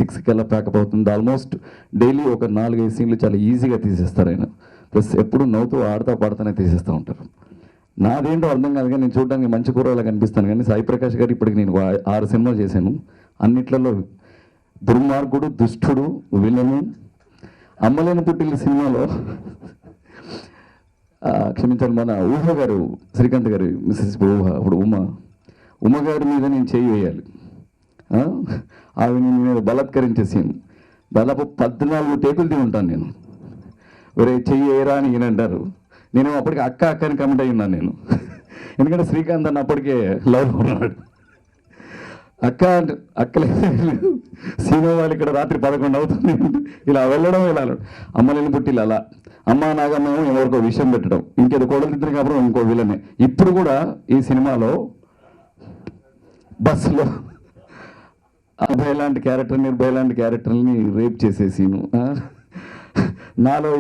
6 కల్లా ప్యాకప్ అవుతుంది. Almost daily ఒక 4-5 సీన్లు చాలా ఈజీగా తీసేస్తారు ఆయన. ప్లస్ ఎప్పుడు నవ్వుతూ ఆడుతూ పాడుతూనే తీసేస్తూ ఉంటారు. నాదేంటో అర్థం కాదు కానీ నేను చూడడానికి మంచి కూరలా కనిపిస్తాను కానీ సాయి ప్రకాష్ గారు ఇప్పటికి నేను 6 సినిమాలు చేశాను. అన్నిట్లలో దుర్మార్గుడు, దుష్టుడు, విలను. అమ్మలేని పుట్టిన సినిమాలో క్షమించాలి, మన ఊహ గారు, శ్రీకాంత్ గారు మిస్సెస్ ఊహ, అప్పుడు ఉమ గారి మీద నేను చేయి వేయాలి. ఆవిడ మీద బలాత్కరించేసాను. దాదాపు 14 టేకులు తిని ఉంటాను నేను. ఒరే చెయ్యి వేయరా అని ఈయన అంటారు. నేను అప్పటికి అక్క అని కమెంట్ అయి ఉన్నాను నేను. ఎందుకంటే శ్రీకాంత్ అన్న అప్పటికే లవ్ ఉన్నాడు. అక్కలేదు సినిమా వాళ్ళు ఇక్కడ రాత్రి 11 అవుతుంది ఇలా వెళ్ళడం ఇలా అమ్మలేని పుట్టిలు అలా అమ్మ నాగమ్మేమో ఎవరికో విషయం పెట్టడం, ఇంకేదో కోడలిద్దరు కాబట్టి ఇంకో విలనే. ఇప్పుడు కూడా ఈ సినిమాలో బస్సులో అబ్బాయి లాంటి క్యారెక్టర్, నిర్భయ లాంటి క్యారెక్టర్ని రేప్ చేసేసి నాలో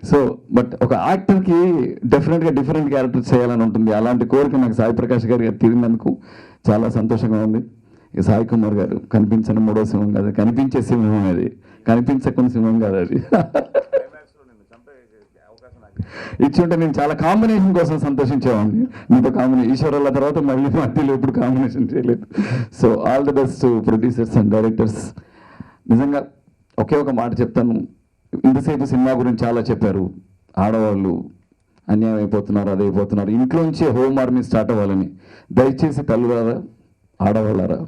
సో బట్ ఒక యాక్టర్కి డెఫినెట్గా డిఫరెంట్ క్యారెక్టర్స్ చేయాలని ఉంటుంది. అలాంటి కోరిక నాకు సాయి ప్రకాష్ గారు తీరినందుకు చాలా సంతోషంగా ఉంది. సాయి కుమార్ గారు కనిపించని 3వ సింహం కాదు, కనిపించే సింహం, అది కనిపించకుండా సింహం కాదు, అది ఇచ్చుంటే నేను చాలా కాంబినేషన్ కోసం సంతోషించేవాడిని. మీతో కాంబినేషన్ ఈశ్వరాల తర్వాత మళ్ళీ మధ్యలో ఎప్పుడు కాంబినేషన్ చేయలేదు. So all the best to producers and directors. నిజంగా ఒకే ఒక మాట చెప్తాను, ఇంతసేపు సినిమా గురించి చాలా చెప్పారు. ఆడవాళ్ళు అన్యాయం అయిపోతున్నారు, అదైపోతున్నారు, ఇంట్లోంచే హోమ్ ఆర్మీ స్టార్ట్ అవ్వాలని. దయచేసి తల్లులారా, ఆడవాళ్ళారా,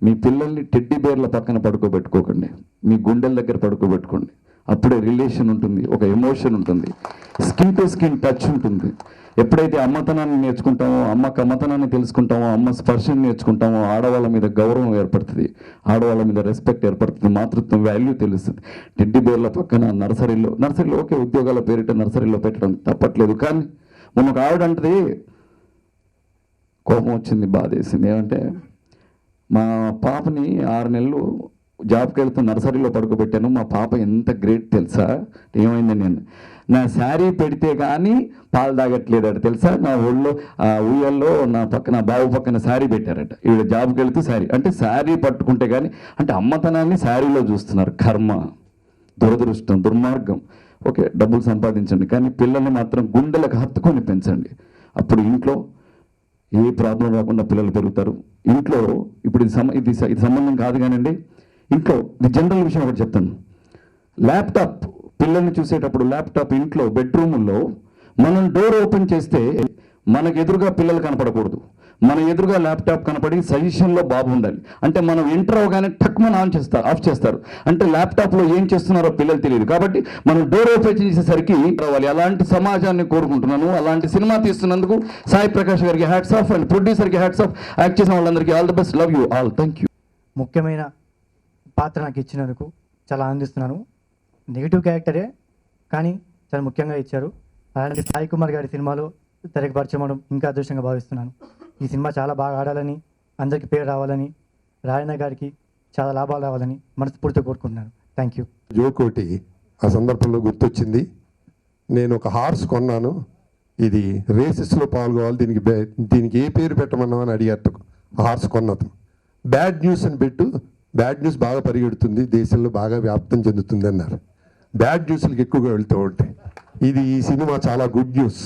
మీ పిల్లల్ని టెడ్డీ బేర్ల పక్కన పడుకోబెట్టుకోకండి, మీ గుండెల దగ్గర పడుకోబెట్టుకోండి. అప్పుడే రిలేషన్ ఉంటుంది, ఒక ఎమోషన్ ఉంటుంది, స్కిన్ టు స్కిన్ టచ్ ఉంటుంది. ఎప్పుడైతే అమ్మతనాన్ని నేర్చుకుంటామో, అమ్మకి అమ్మతనాన్ని తెలుసుకుంటామో, అమ్మ స్పర్శను నేర్చుకుంటామో, ఆడవాళ్ళ మీద గౌరవం ఏర్పడుతుంది, ఆడవాళ్ళ మీద రెస్పెక్ట్ ఏర్పడుతుంది, మాతృత్వం వాల్యూ తెలుస్తుంది. టెడ్డీ బేర్ల పక్కన నర్సరీలో ఓకే, ఉద్యోగాల పేరిట నర్సరీలో పెట్టడం తప్పట్లేదు. కానీ మొన్న ఒక ఆవిడ అంటది, కోపం వచ్చింది, బాధేసింది. ఏమంటే మా పాపని 6 నెలలు జాబ్కి వెళ్తూ నర్సరీలో పడుకోబెట్టాను. మా పాప ఎంత గ్రేట్ తెలుసా, ఏమైంది, నేను నా శారీ పెడితే కానీ పాలు తాగట్లేదట తెలుసా. నా ఒళ్ళో ఉయ్యల్లో నా బాబు పక్కన శారీ పెట్టారట. ఈవిడ జాబ్కి వెళ్తూ శారీ, అంటే శారీ పట్టుకుంటే కానీ, అంటే అమ్మతనాన్ని శారీలో చూస్తున్నారు. కర్మ, దురదృష్టం, దుర్మార్గం. ఓకే, డబ్బులు సంపాదించండి, కానీ పిల్లల్ని మాత్రం గుండెలకు హత్తుకొని పెంచండి. అప్పుడు ఇంట్లో ఏ ప్రాబ్లం రాకుండా పిల్లలు పెరుగుతారు. ఇంట్లో ఇప్పుడు ఇది సంబంధం కాదు కానండి, ఇంట్లో ఇది జనరల్ విషయం ఒకటి చెప్తాను. ల్యాప్టాప్ పిల్లల్ని చూసేటప్పుడు ల్యాప్టాప్ ఇంట్లో బెడ్రూముల్లో మనం డోర్ ఓపెన్ చేస్తే మనకు ఎదురుగా పిల్లలు కనపడకూడదు, మన ఎదురుగా ల్యాప్టాప్ కనపడి సజెషన్లో బాబు ఉండాలి. అంటే మనం ఎంటర్ అవగానే టక్మన్ ఆఫ్ చేస్తారు, అంటే ల్యాప్టాప్లో ఏం చేస్తున్నారో పిల్లలు తెలియదు. కాబట్టి మనం డోర్ ఓపెన్ చేసేసరికి రావాలి. అలాంటి సమాజాన్ని కోరుకుంటున్నాను. అలాంటి సినిమా తీస్తున్నందుకు సాయి ప్రకాష్ గారికి హ్యాట్స్ ఆఫ్ అండ్ ప్రొడ్యూసర్కి హ్యాట్స్ ఆఫ్. యాక్ట్ చేసిన వాళ్ళందరికీ all the best, love you all, thank you. ముఖ్యమైన పాత్ర నాకు ఇచ్చినందుకు చాలా ఆనందిస్తున్నాను. నెగిటివ్ క్యారెక్టరే కానీ చాలా ముఖ్యంగా ఇచ్చారు. అలాంటి సాయి కుమార్ గారి సినిమాలో తెరకు పరిచయం అవడం ఇంకా అదృష్టంగా భావిస్తున్నాను. ఈ సినిమా చాలా బాగా ఆడాలని, అందరికీ పేరు రావాలని, రాయన్న గారికి చాలా లాభాలు రావాలని మనస్ఫూర్తిగా కోరుకుంటున్నాను. Thank you. జోకోటి ఆ సందర్భంలో గుర్తొచ్చింది. నేను ఒక హార్స్ కొన్నాను, ఇది రేసెస్లో పాల్గొవాలి, దీనికి ఏ పేరు పెట్టమన్నామని అడిగారు. హార్స్ కొన్నది బ్యాడ్ న్యూస్ అని పెట్టు, బ్యాడ్ న్యూస్ బాగా పరిగెడుతుంది, దేశంలో బాగా వ్యాప్తం చెందుతుంది అన్నారు. బ్యాడ్ న్యూస్లకు ఎక్కువగా వెళ్తూ ఉంటాయి. ఈ సినిమా చాలా గుడ్ న్యూస్.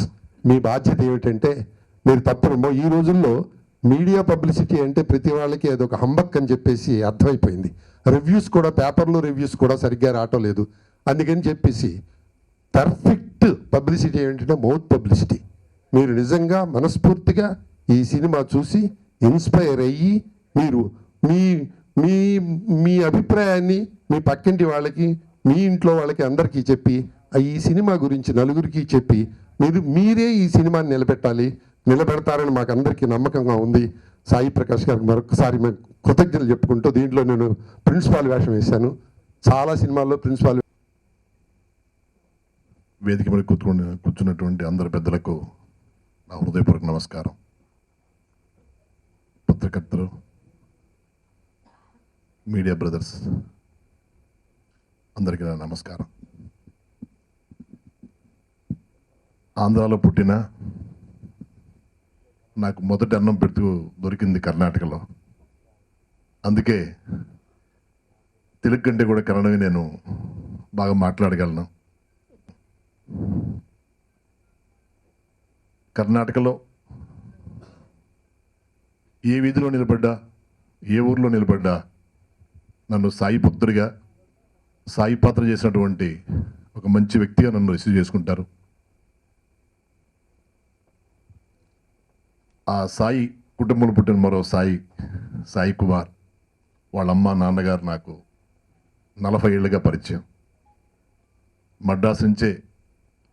మీ బాధ్యత ఏమిటంటే మీరు తప్పకుండా, ఈ రోజుల్లో మీడియా పబ్లిసిటీ అంటే ప్రతి వాళ్ళకి అదొక హంబక్ అని చెప్పేసి అర్థమైపోయింది. రివ్యూస్ కూడా, పేపర్లో రివ్యూస్ కూడా సరిగ్గా రావటం లేదు. అందుకని చెప్పేసి పర్ఫెక్ట్ పబ్లిసిటీ ఏంటంటే మౌత్ పబ్లిసిటీ. మీరు నిజంగా మనస్ఫూర్తిగా ఈ సినిమా చూసి ఇన్స్పైర్ అయ్యి మీరు మీ మీ అభిప్రాయాన్ని మీ పక్కింటి వాళ్ళకి, మీ ఇంట్లో వాళ్ళకి అందరికీ చెప్పి, ఈ సినిమా గురించి నలుగురికి చెప్పి మీరే ఈ సినిమాని నిలబెడతారని మాకు అందరికీ నమ్మకంగా ఉంది. సాయి ప్రకాష్ గారికి మరొకసారి మేము కృతజ్ఞతలు చెప్పుకుంటూ, దీంట్లో నేను ప్రిన్సిపాల్ వేషం వేశాను. చాలా సినిమాల్లో ప్రిన్సిపాల్. వేదిక మీద కూర్చున్నటువంటి అందరి పెద్దలకు నా హృదయపూర్వక నమస్కారం. పత్రికర్తలు, మీడియా బ్రదర్స్ అందరికీ నా నమస్కారం. ఆంధ్రాలో పుట్టిన నాకు మొదటి అన్నం పెడుతూ దొరికింది కర్ణాటకలో. అందుకే తెలుగు కంటే కూడా కన్నడమే నేను బాగా మాట్లాడగలను. కర్ణాటకలో ఏ వీధిలో నిలబడ్డా, ఏ ఊర్లో నిలబడ్డా నన్ను సాయి భక్తుడిగా, సాయి పాత్ర చేసినటువంటి ఒక మంచి వ్యక్తిగా నన్ను రిసీవ్ చేసుకుంటారు. ఆ సాయి కుటుంబంలో పుట్టిన మరో సాయి కుమార్, వాళ్ళ అమ్మ నాన్నగారు నాకు 40 ఏళ్ళుగా పరిచయం. మద్రాసు నుంచే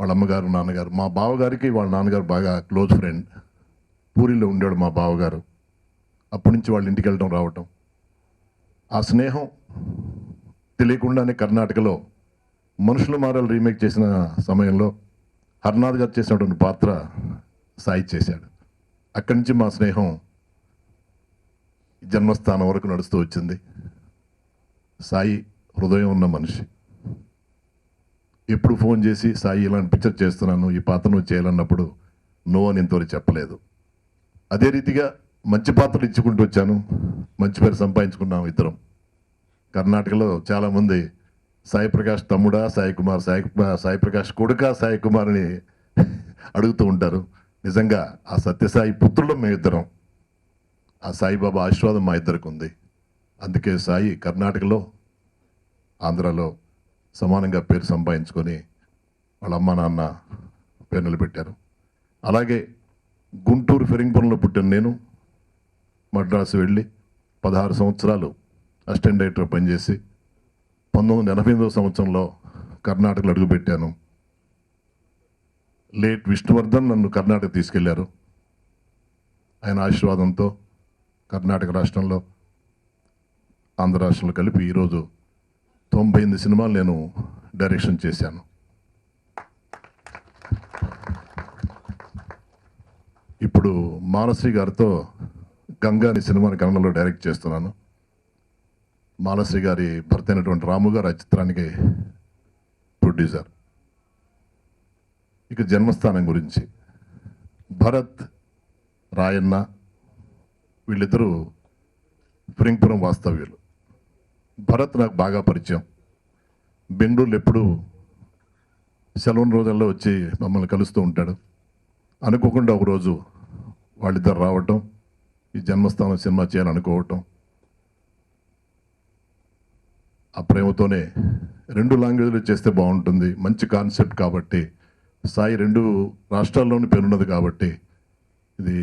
వాళ్ళ అమ్మగారు నాన్నగారు, మా బావగారికి వాళ్ళ నాన్నగారు బాగా క్లోజ్ ఫ్రెండ్. పూరిలో ఉండేవాడు మా బావగారు. అప్పటి నుంచి వాళ్ళ ఇంటికి వెళ్ళడం రావటం, ఆ స్నేహం తెలియకుండానే కర్ణాటకలో మనుషులు మారాలు రీమేక్ చేసిన సమయంలో హర్నాథ్ గారు చేసినటువంటి పాత్ర సాయి చేశాడు. అక్కడి నుంచి మా స్నేహం జన్మస్థానం వరకు నడుస్తూ వచ్చింది. సాయి హృదయం ఉన్న మనిషి. ఎప్పుడు ఫోన్ చేసి సాయి ఇలాంటి పిక్చర్ చేస్తున్నాను, ఈ పాత్ర నువ్వు చేయాలన్నప్పుడు నో అని ఇంతవరకు చెప్పలేదు. అదే రీతిగా మంచి పాత్రలు ఇచ్చుకుంటూ వచ్చాను, మంచి పేరు సంపాదించుకున్నాం ఇద్దరం. కర్ణాటకలో చాలామంది సాయి ప్రకాష్ తమ్ముడా సాయి కుమార్, సాయి ప్రకాష్ కొడుకా సాయి కుమార్ అని అడుగుతూ ఉంటారు. నిజంగా ఆ సత్యసాయి పుత్రులం మేమిద్దరం. ఆ సాయిబాబా ఆశీర్వాదం మా ఇద్దరికి ఉంది. అందుకే సాయి కర్ణాటకలో, ఆంధ్రాలో సమానంగా పేరు సంపాదించుకొని వాళ్ళ అమ్మ నాన్న పేరు నిలబెట్టారు. అలాగే గుంటూరు ఫెరింగ్పురంలో పుట్టిన నేను మద్రాసు వెళ్ళి 16 సంవత్సరాలు అసిస్టెంట్ డైరెక్టర్ పనిచేసి 1988 సంవత్సరంలో కర్ణాటకలో అడుగుపెట్టాను. లేట్ విష్ణువర్ధన్ నన్ను కర్ణాటక తీసుకెళ్లారు. ఆయన ఆశీర్వాదంతో కర్ణాటక రాష్ట్రంలో, ఆంధ్ర రాష్ట్రంలో కలిపి ఈరోజు 98 సినిమాలు నేను డైరెక్షన్ చేశాను. ఇప్పుడు మానశ్రీ గారితో గంగా అనే సినిమాని కన్నడలో డైరెక్ట్ చేస్తున్నాను. మానశ్రీ గారి భర్త అయినటువంటి రాము గారు ఆ చిత్రానికి ప్రొడ్యూసర్. ఇక జన్మస్థానం గురించి, భరత్, రాయన్న వీళ్ళిద్దరూ ఫిరింగ్పురం వాస్తవ్యులు. భరత్ నాకు బాగా పరిచయం. బెంగళూరులో ఎప్పుడు సెలవుల రోజుల్లో వచ్చి మమ్మల్ని కలుస్తూ ఉంటాడు. అనుకోకుండా ఒకరోజు వాళ్ళిద్దరు రావటం, ఈ జన్మస్థానం సినిమా చేయాలనుకోవటం, ఆ ప్రేమతోనే 2 లాంగ్వేజ్లో చేస్తే బాగుంటుంది, మంచి కాన్సెప్ట్ కాబట్టి, సాయి 2 రాష్ట్రాల్లోని పేరున్నది కాబట్టి ఇది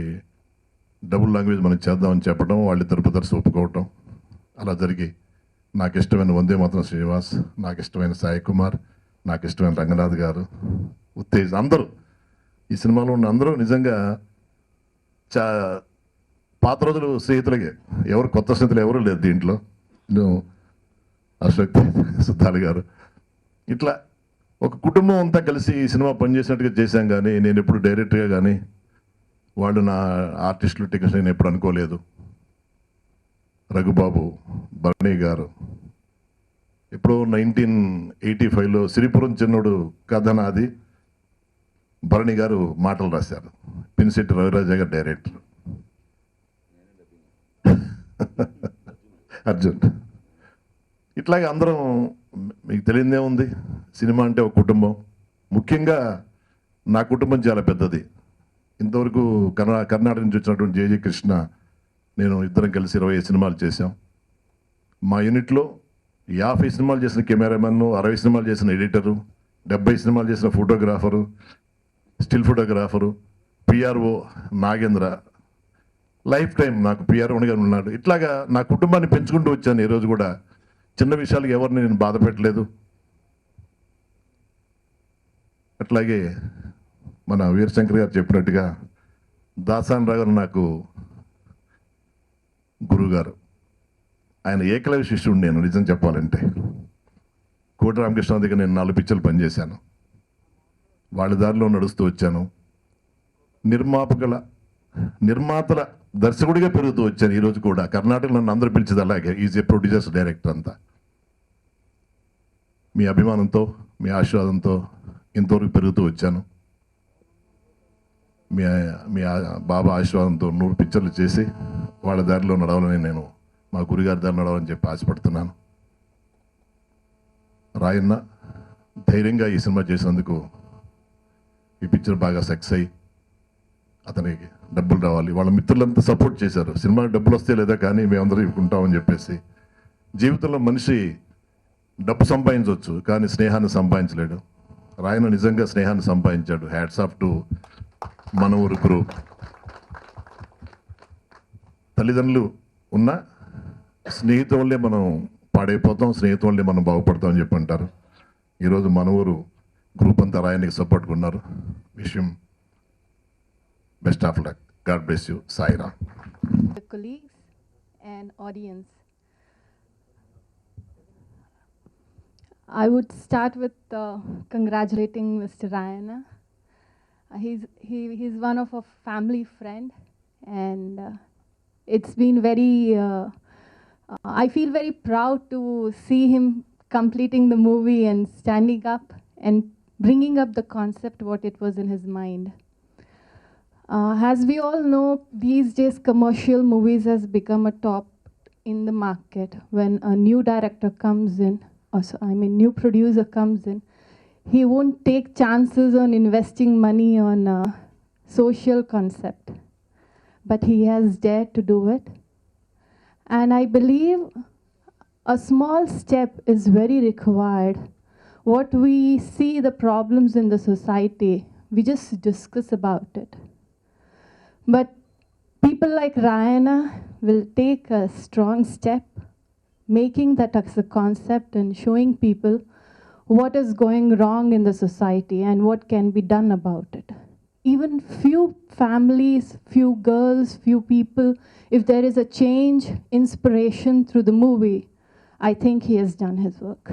డబుల్ లాంగ్వేజ్ మనం చేద్దామని చెప్పడం, వాళ్ళిద్దరు బ్రదర్స్ ఒప్పుకోవటం, అలా జరిగి నాకు ఇష్టమైన వందే మాత్రం శ్రీనివాస్, నాకు ఇష్టమైన సాయి కుమార్, నాకు ఇష్టమైన రంగనాథ్ గారు, ఉత్తేజ్, అందరూ ఈ సినిమాలో ఉన్న అందరూ నిజంగా పాత రోజులు స్నేహితులకే. ఎవరు కొత్త స్నేహితులు ఎవరు లేదు దీంట్లో. అశోక్ సుద్దాలి గారు, ఇట్లా ఒక కుటుంబం అంతా కలిసి ఈ సినిమా పనిచేసినట్టుగా చేశాం. కానీ నేను ఎప్పుడు డైరెక్ట్గా కానీ వాళ్ళు నా ఆర్టిస్టులు టెక్నీషియన్ నేను ఎప్పుడు అనుకోలేదు. రఘుబాబు, భరణి గారు ఎప్పుడో 1985లో సిరిపురం చిన్నోడు కథ నాది, భరణి గారు మాటలు రాశారు, పినిశెట్టి రవిరాజ గారు డైరెక్టర్, అర్జున్. ఇట్లాగే అందరం, మీకు తెలియదే ఉంది, సినిమా అంటే ఒక కుటుంబం. ముఖ్యంగా నా కుటుంబం చాలా పెద్దది. ఇంతవరకు కర్ణాటక నుంచి వచ్చినటువంటి జేజే కృష్ణ, నేను ఇద్దరం కలిసి 25 సినిమాలు చేశాం. మా యూనిట్లో 50 సినిమాలు చేసిన కెమెరామెన్, 60 సినిమాలు చేసిన ఎడిటరు, 70 సినిమాలు చేసిన photographer, still photographer, PRO Nagendra, life time నాకు పిఆర్ఓగా ఉన్నాడు. ఇట్లాగా నా కుటుంబాన్ని పెంచుకుంటూ వచ్చాను. ఈరోజు కూడా చిన్న విషయాలకు ఎవరిని నేను బాధ పెట్టలేదు. అట్లాగే మన వీరశంకర్ గారు చెప్పినట్టుగా దాసాన్ రావు గారు నాకు గురువుగారు. ఆయన ఏకలవ్య శిష్యుడు నేను, నిజం చెప్పాలంటే. కోటి రామకృష్ణ దగ్గర నేను 4 పిక్చర్లు పనిచేశాను. వాళ్ళ దారిలో నడుస్తూ వచ్చాను. నిర్మాతల దర్శకుడిగా పెరుగుతూ వచ్చాను. ఈరోజు కూడా కర్ణాటకలో నన్ను అందరూ పిలిచేది అలాగే, ఈజ్ ఏ ప్రొడ్యూసర్స్ డైరెక్టర్ అంతా. మీ అభిమానంతో, మీ ఆశీర్వాదంతో ఇంతవరకు పెరుగుతూ వచ్చాను. మీ బాబా ఆశీర్వాదంతో 100 పిక్చర్లు చేసి వాళ్ళ దారిలో నడవాలని, నేను మా గురుగారి దారి నడవాలని చెప్పి ఆశపడుతున్నాను. రాయన్న ధైర్యంగా ఈ సినిమా చేసినందుకు ఈ పిక్చర్ బాగా సక్సెస్ అయ్యి అతనికి డబ్బులు రావాలి, వాళ్ళ మిత్రులంతా సపోర్ట్ చేశారు. సినిమాకి డబ్బులు వస్తే లేదా కానీ మేమందరం ఇవ్వకుంటామని చెప్పేసి. జీవితంలో మనిషి డబ్బు సంపాదించవచ్చు కానీ స్నేహాన్ని సంపాదించలేడు. రాయన నిజంగా స్నేహాన్ని సంపాదించాడు. హ్యాట్స్ ఆఫ్ టు మన ఊరు గ్రూప్. తల్లిదండ్రులు ఉన్న స్నేహితుల వల్లే మనం పాడైపోతాం, స్నేహితుల వల్లే మనం బాగుపడతాం అని చెప్పి అంటారు. ఈరోజు మన ఊరు గ్రూప్ అంతా రాయనికి సపోర్ట్గా ఉన్నారు. విషయం best of luck. God bless you. Sairam. The colleagues and audience. I would start with congratulating Mr. Rayana. He's one of a family friend, and it's been very. I feel very proud to see him completing the movie and standing up and bringing up the concept what it was in his mind. As we all know, these days commercial movies has become a top in the market. When a new director comes in, new producer comes in, he won't take chances on investing money on a social concept, but he has dared to do it. And I believe a small step is very required. What we see the problems in the society, we just discuss about it. But people like Rayana will take a strong step, making that as a concept and showing people what is going wrong in the society and what can be done about it. Even few families, few girls, few people, if there is a change, inspiration through the movie, I think he has done his work.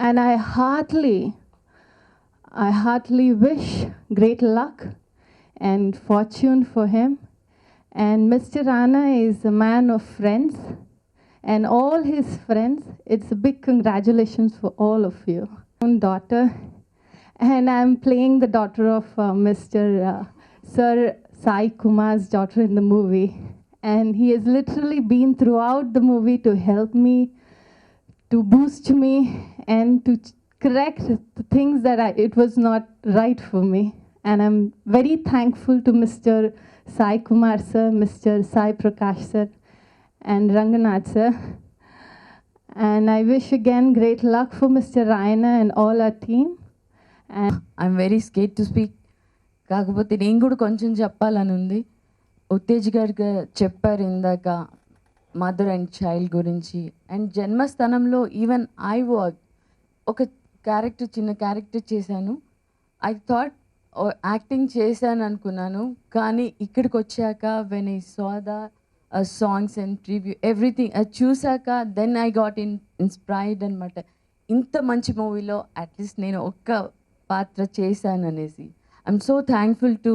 And I heartily wish great luck and fortune for him. And Mr. Rana is a man of friends, and all his friends, it's a big congratulations for all of you. Own daughter, and I'm playing the daughter of Mr. Sir Sai Kumar's daughter in the movie. And he has literally been throughout the movie to help me, to boost me, and to correct the things that it was not right for me. And I'm very thankful to Mr. Sai Kumar sir, Mr. Sai Prakash sir, and Ranganath sir. And I wish again great luck for Mr. Rayana and all our team. And I'm very skate to speak. కాకపోతే నేను కూడా కొంచెం చెప్పాలని ఉంది. ఉత్తేజ్ గారు చెప్పారు ఇందాక mother and child గురించి. అండ్ జన్మస్థానంలో ఈవెన్ ఐ వర్క్ ఒక క్యారెక్టర్, చిన్న క్యారెక్టర్ చేశాను. ఐ థాట్ యాక్టింగ్ చేశాను అనుకున్నాను, కానీ ఇక్కడికి వచ్చాక when I saw the songs and preview everything అది చూసాక దెన్ ఐ గాట్ ఇన్స్పైర్డ్ అనమాట. ఇంత మంచి మూవీలో అట్లీస్ట్ నేను ఒక్క పాత్ర చేశాను అనేసి. I'm so thankful to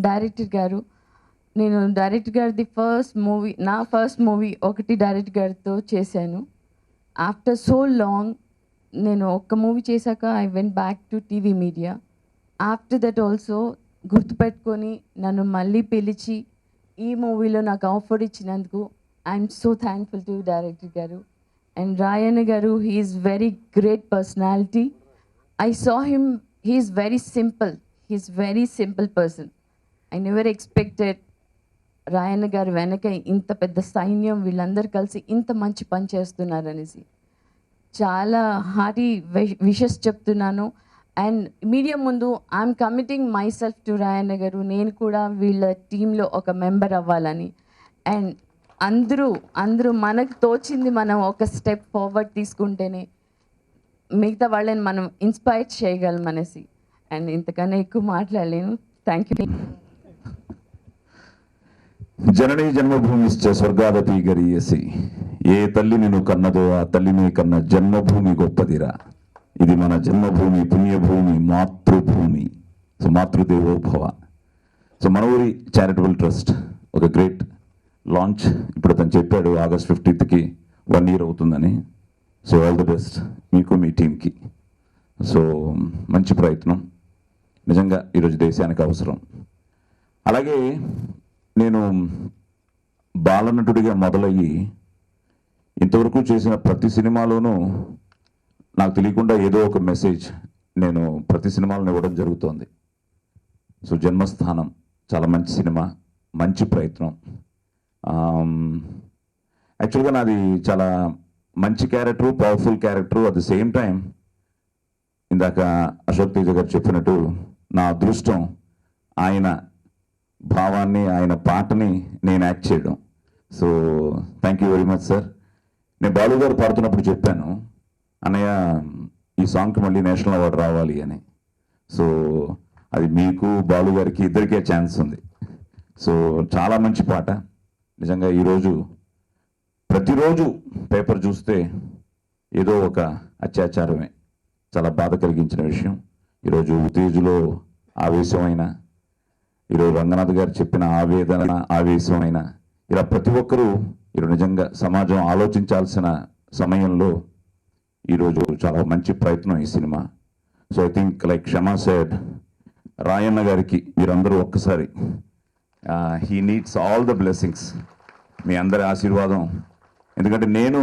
director గారు. నేను డైరెక్టర్ గారిది నా ఫస్ట్ మూవీ ఒకటి డైరెక్టర్ గారితో చేశాను. ఆఫ్టర్ సో లాంగ్ నేను ఒక్క మూవీ చేశాక I went back to TV media. After that also గుర్తుపెట్టుకొని నన్ను మళ్ళీ పిలిచి ఈ మూవీలో నాకు ఆఫర్ ఇచ్చినందుకు I'm so thankful to director గారు. అండ్ రాయన్న గారు, he is very great personality. I saw him, he is very simple person. I never expected Rayanna గారు వెనక ఇంత పెద్ద సైన్యం, వీళ్ళందరూ కలిసి ఇంత మంచి పని చేస్తున్నారనేసి. చాలా హార్టీ విషెస్ చెప్తున్నాను. అండ్ మీడియా ముందు I'm committing my self to Rayanna గారు. నేను కూడా వీళ్ళ టీంలో ఒక మెంబర్ అవ్వాలని. అండ్ అందరూ మనకు తోచింది మనం ఒక స్టెప్ ఫార్వర్డ్ తీసుకుంటేనే మిగతా వాళ్ళని మనం ఇన్స్పైర్ చేయగలం అనేసి. అండ్ ఇంతకన్నా ఎక్కువ మాట్లాడలేను. Thank you. జననీ జన్మభూమిశ్చ స్వర్గాదపి గరీయసి. ఏ తల్లి నిన్ను కన్నదో ఆ తల్లిని కన్న జన్మభూమి గొప్పదిరా. ఇది మన జన్మభూమి, పుణ్యభూమి, మాతృభూమి. సో మాతృదేవోభవ. సో మన ఊరి చారిటబుల్ ట్రస్ట్ ఒక గ్రేట్ లాంచ్. ఇప్పుడు తను చెప్పాడు ఆగస్ట్ 15th 1 year అవుతుందని. సో ఆల్ ది బెస్ట్ మీకు, మీ టీంకి. సో మంచి ప్రయత్నం నిజంగా ఈరోజు దేశానికి అవసరం. అలాగే నేను బాలనటుడిగా మొదలయ్యి ఇంతవరకు చేసిన ప్రతి సినిమాలోనూ నాకు తెలియకుండా ఏదో ఒక మెసేజ్ నేను ప్రతి సినిమాలను ఇవ్వడం జరుగుతోంది. సో జన్మస్థానం చాలా మంచి సినిమా, మంచి ప్రయత్నం. యాక్చువల్గా నాది చాలా మంచి character, powerful character. At the same time ఇందాక అశోక్ తేజ గారు చెప్పినట్టు నా అదృష్టం ఆయన భావాన్ని, ఆయన పాటని నేను యాక్ట్ చేయడం. So thank you very much sir. నేను బాలు గారు పాడుతున్నప్పుడు చెప్పాను, అన్నయ్య ఈ సాంగ్కి మళ్ళీ నేషనల్ అవార్డు రావాలి అని. సో అది మీకు, బాలు గారికి ఇద్దరికే ఛాన్స్ ఉంది. సో చాలా మంచి పాట నిజంగా. ఈరోజు ప్రతిరోజు పేపర్ చూస్తే ఏదో ఒక అత్యాచారమే, చాలా బాధ కలిగించిన విషయం. ఈరోజు ఉత్తేజులో ఆవేశమైన, ఈరోజు రంగనాథ్ గారు చెప్పిన ఆవేదన, ఆవేశమైన, ఇలా ప్రతి ఒక్కరూ ఈరోజు నిజంగా సమాజం ఆలోచించాల్సిన సమయంలో ఈరోజు చాలా మంచి ప్రయత్నం ఈ సినిమా. So I think like Kshama said, Rayanna గారికి మీరందరూ ఒక్కసారి he needs all the blessings, మీ అందరి ఆశీర్వాదం. ఎందుకంటే నేను,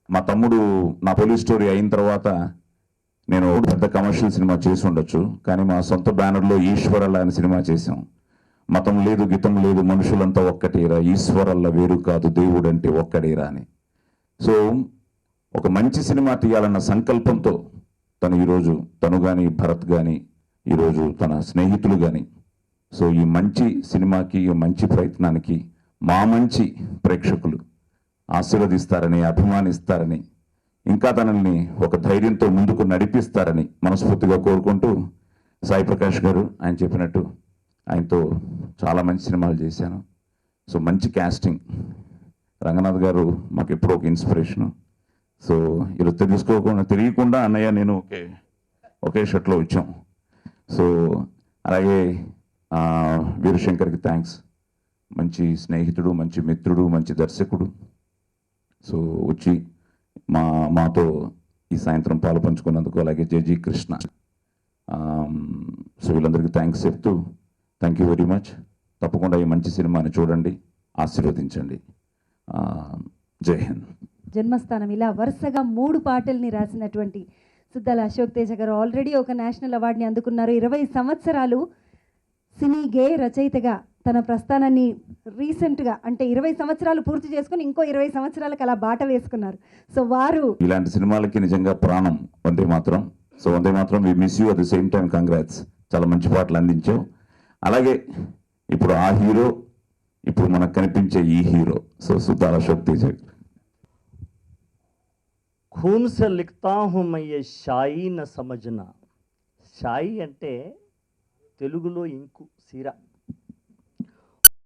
మా తమ్ముడు నా పోలీస్ స్టోరీ అయిన తర్వాత నేను పెద్ద కమర్షియల్ సినిమా చేసి ఉండొచ్చు, కానీ మా సొంత బ్యానర్లో ఈశ్వరల్లా అనే సినిమా చేసాం. మతం లేదు, గీతం లేదు, మనుషులంతా ఒక్కటేరా, ఈశ్వరల్లా వేరు కాదు, దేవుడంటే ఒక్కడేరా అని. సో ఒక మంచి సినిమా తీయాలన్న సంకల్పంతో తను ఈరోజు, తను కానీ భరత్ కానీ, ఈరోజు తన స్నేహితులు కానీ, సో ఈ మంచి సినిమాకి, ఈ మంచి ప్రయత్నానికి మా మంచి ప్రేక్షకులు ఆశీర్వదిస్తారని, అభిమానిస్తారని, ఇంకా తనల్ని ఒక ధైర్యంతో ముందుకు నడిపిస్తారని మనస్ఫూర్తిగా కోరుకుంటూ, సాయి ప్రకాష్ గారు ఆయన చెప్పినట్టు ఆయనతో చాలా మంచి సినిమాలు చేశాను. సో మంచి క్యాస్టింగ్. రంగనాథ్ గారు మాకు ఎప్పుడూ ఒక ఇన్స్పిరేషను. సో ఇలా తెలియకుండా అన్నయ్య నేను ఒకే షర్ట్లో వచ్చాం. సో అలాగే వీరశంకర్కి థ్యాంక్స్. మంచి స్నేహితుడు, మంచి మిత్రుడు, మంచి దర్శకుడు. సో వచ్చి మాతో ఈ సాయంత్రం పాలు పంచుకున్నందుకు, అలాగే జేజీ కృష్ణ. సో వీళ్ళందరికీ థ్యాంక్స్ చెప్తూ, థ్యాంక్ యూ వెరీ మచ్. తప్పకుండా ఈ మంచి సినిమాని చూడండి, ఆశీర్వదించండి. జై హింద్. జన్మస్థానం ఇలా వరుసగా 3 పాటల్ని రాసినటువంటి సుద్దాల అశోక్ తేజ గారు ఆల్రెడీ ఒక నేషనల్ అవార్డుని అందుకున్నారు. 20 సంవత్సరాలు సినీ గేయ రచయితగా తన ప్రస్థానాన్ని రీసెంట్గా, అంటే 20 సంవత్సరాలు పూర్తి చేసుకుని ఇంకో 20 సంవత్సరాలకు అలా బాట వేసుకున్నారు. సో వారు ఇలాంటి సినిమాలకి నిజంగా ప్రాణం వందే మాత్రం. సో వందే మాత్రం, we miss you, at the same time congrats. చాలా మంచి పాటలు అందించావు. అలాగే ఇప్పుడు ఆ హీరో, ఇప్పుడు మనకు కనిపించే ఈ హీరో, సో సుద్దాల అశోక్ తేజ. खून से लिखता हूँ मैं ये शाई न समझना. షాయి అంటే తెలుగులో ఇంకు, సిరా.